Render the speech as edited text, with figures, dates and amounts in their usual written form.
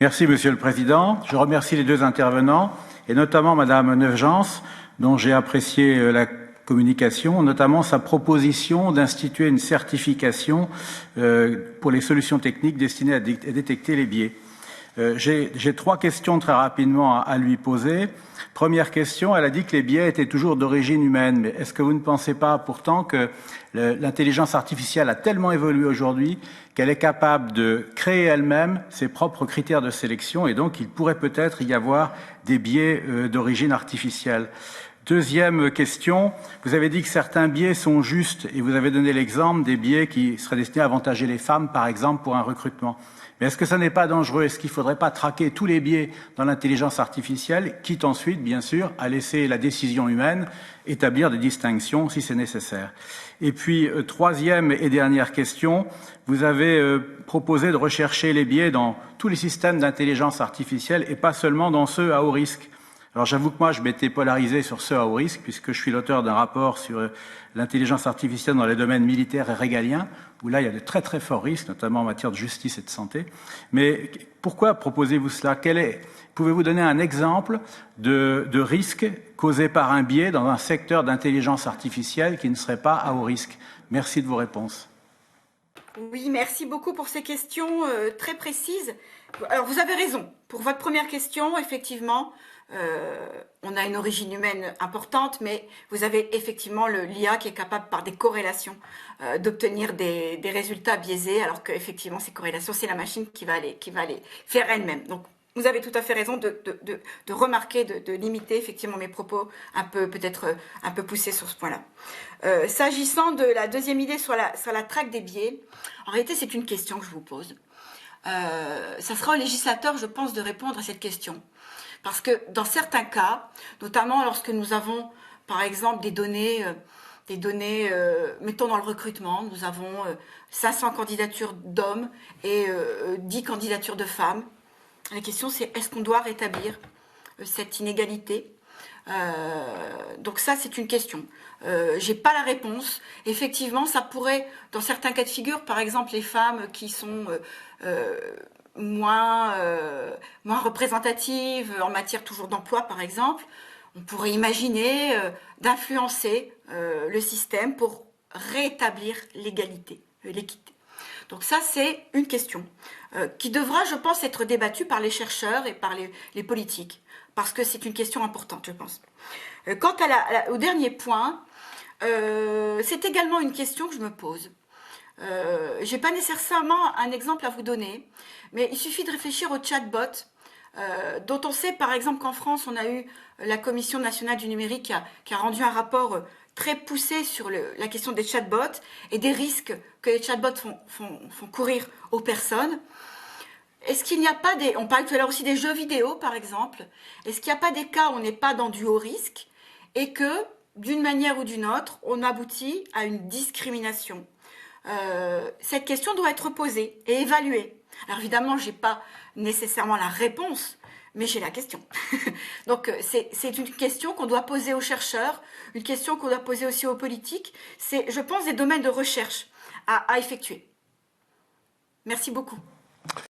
Merci, Monsieur le Président. Je remercie les deux intervenants, et notamment Madame Neufgence, dont j'ai apprécié la communication, notamment sa proposition d'instituer une certification pour les solutions techniques destinées à détecter les biais. J'ai trois questions très rapidement à lui poser. Première question, elle a dit que les biais étaient toujours d'origine humaine, mais est-ce que vous ne pensez pas pourtant que l'intelligence artificielle a tellement évolué aujourd'hui qu'elle est capable de créer elle-même ses propres critères de sélection et donc il pourrait peut-être y avoir des biais d'origine artificielle? Deuxième question, vous avez dit que certains biais sont justes et vous avez donné l'exemple des biais qui seraient destinés à avantager les femmes, par exemple, pour un recrutement. Mais est-ce que ça n'est pas dangereux? Est-ce qu'il ne faudrait pas traquer tous les biais dans l'intelligence artificielle, quitte ensuite, bien sûr, à laisser la décision humaine établir des distinctions si c'est nécessaire? Et puis, troisième et dernière question, vous avez proposé de rechercher les biais dans tous les systèmes d'intelligence artificielle et pas seulement dans ceux à haut risque. Alors j'avoue que moi je m'étais polarisé sur ceux à haut risque puisque je suis l'auteur d'un rapport sur l'intelligence artificielle dans les domaines militaires et régaliens où là il y a de très très forts risques, notamment en matière de justice et de santé. Mais pourquoi proposez-vous cela? Pouvez-vous donner un exemple de risque causé par un biais dans un secteur d'intelligence artificielle qui ne serait pas à haut risque? Merci de vos réponses. Oui, merci beaucoup pour ces questions très précises. Alors, vous avez raison. Pour votre première question, effectivement, on a une origine humaine importante, mais vous avez effectivement l'IA qui est capable, par des corrélations, d'obtenir des résultats biaisés, alors qu'effectivement, ces corrélations, c'est la machine qui va les faire elle-même. Donc, vous avez tout à fait raison de remarquer, de limiter effectivement mes propos peut-être un peu poussés sur ce point-là. S'agissant de la deuxième idée sur la traque des biais, en réalité c'est une question que je vous pose. Ça sera au législateur, je pense, de répondre à cette question. Parce que dans certains cas, notamment lorsque nous avons par exemple des données, mettons dans le recrutement, nous avons 500 candidatures d'hommes et 10 candidatures de femmes. La question c'est est-ce qu'on doit rétablir cette inégalité? Donc ça c'est une question. J'ai pas la réponse. Effectivement, ça pourrait, dans certains cas de figure, par exemple les femmes qui sont moins représentatives en matière toujours d'emploi, par exemple, on pourrait imaginer d'influencer le système pour rétablir l'égalité, l'équité. Donc ça, c'est une question qui devra, je pense, être débattue par les chercheurs et par les politiques, parce que c'est une question importante, je pense. Quant au dernier point, c'est également une question que je me pose. Je n'ai pas nécessairement un exemple à vous donner, mais il suffit de réfléchir au chatbot, dont on sait par exemple qu'en France, on a eu la Commission nationale du numérique qui a rendu un rapport très poussé sur la question des chatbots et des risques que les chatbots font courir aux personnes. Est-ce qu'il n'y a pas on parle tout à l'heure aussi des jeux vidéo par exemple, est-ce qu'il n'y a pas des cas où on n'est pas dans du haut risque et que d'une manière ou d'une autre, on aboutit à une discrimination? Cette question doit être posée et évaluée. Alors évidemment, je n'ai pas nécessairement la réponse, mais j'ai la question. Donc c'est une question qu'on doit poser aux chercheurs, une question qu'on doit poser aussi aux politiques. C'est, je pense, des domaines de recherche à effectuer. Merci beaucoup.